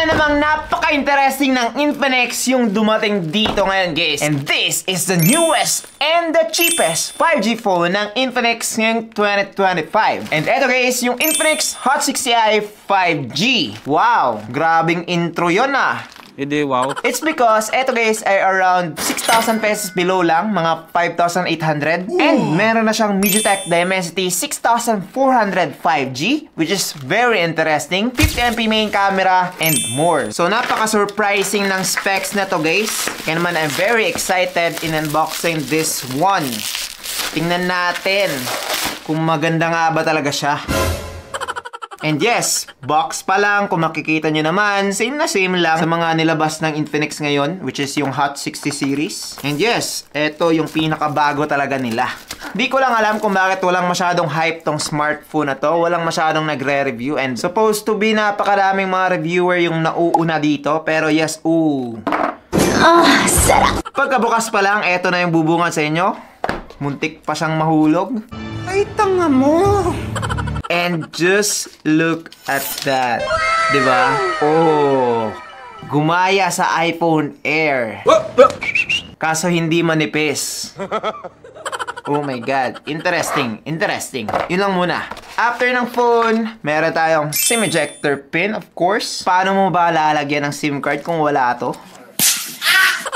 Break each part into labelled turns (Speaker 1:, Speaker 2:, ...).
Speaker 1: na namang napaka-interesting ng Infinix yung dumating dito ngayon, guys. And this is the newest and the cheapest 5G phone ng Infinix ngayong 2025. And eto guys, yung Infinix Hot 60i 5G. Wow, grabing intro yun ah.
Speaker 2: Hindi, wow.
Speaker 1: It's because, eto guys, ay around 6,000 pesos below lang, mga 5,800. And meron na siyang MediaTek Dimensity 6400 5G, which is very interesting. 50MP main camera, and more. So, napaka-surprising ng specs na to guys. Kaya naman, I'm very excited in unboxing this one. Tingnan natin kung maganda nga ba talaga siya. And yes, box pa lang, kung makikita nyo naman, same na same lang sa mga nilabas ng Infinix ngayon, which is yung Hot 60 series. And yes, eto yung pinakabago talaga nila. Di ko lang alam kung bakit walang masyadong hype tong smartphone na to, walang masyadong nagre-review, and supposed to be napakaraming mga reviewer yung nauuna dito, pero yes,
Speaker 3: sarap!
Speaker 1: Pagkabukas pa lang, eto na yung bubungan sa inyo. Muntik pa siyang mahulog. Ay, tanga mo! And just look at that. Diba? Oh, gumaya sa iPhone Air. Kaso hindi manipis. Oh my God. Interesting. Interesting. Yun lang muna. After ng phone, meron tayong SIM ejector pin, of course. Paano mo ba lalagyan ng SIM card kung wala to?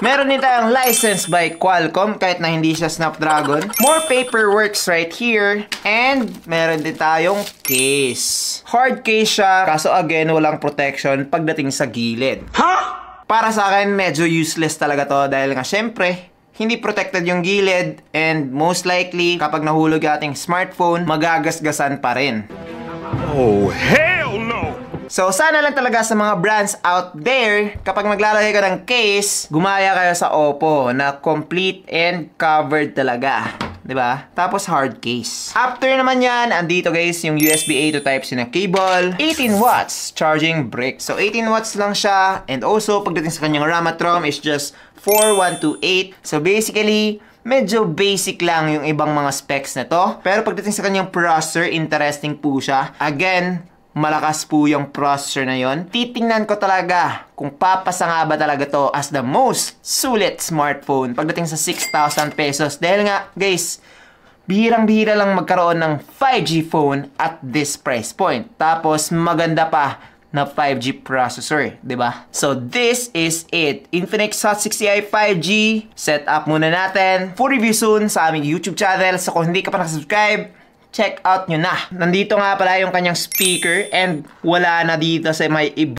Speaker 1: Meron din tayong license by Qualcomm kahit na hindi siya Snapdragon. More paperworks right here. And meron din tayong case. Hard case siya, kaso again walang protection pagdating sa gilid. Para sa akin medyo useless talaga to dahil nga syempre hindi protected yung gilid, and most likely kapag nahulog yung ating smartphone, magagasgasan pa rin.
Speaker 2: Oh, hell no!
Speaker 1: So, sana lang talaga sa mga brands out there, kapag maglalagay ka ng case, gumaya kayo sa Oppo na complete and covered talaga. Diba? Tapos hard case. After naman yan, andito guys yung USB A to Type-C na cable. 18 watts charging brick. So, 18 watts lang siya. And also, pagdating sa kanyang RAM at ROM is just 4128. So, basically, medyo basic lang yung ibang mga specs na to. Pero pagdating sa kanyang processor, interesting po siya. Again, malakas po yung processor na yon. Titingnan ko talaga kung papasa nga ba talaga to as the most sulit smartphone pagdating sa 6,000 pesos. Dahil nga, guys, bihirang-bihira lang magkaroon ng 5G phone at this price point. Tapos, maganda pa na 5G processor, diba? So, this is it. Infinix Hot 60i 5G. Set up muna natin. Full review soon sa aming YouTube channel. So, kung hindi ka pa nakasubscribe, check out nyo na. Nandito nga pala yung kanyang speaker and wala na dito sa may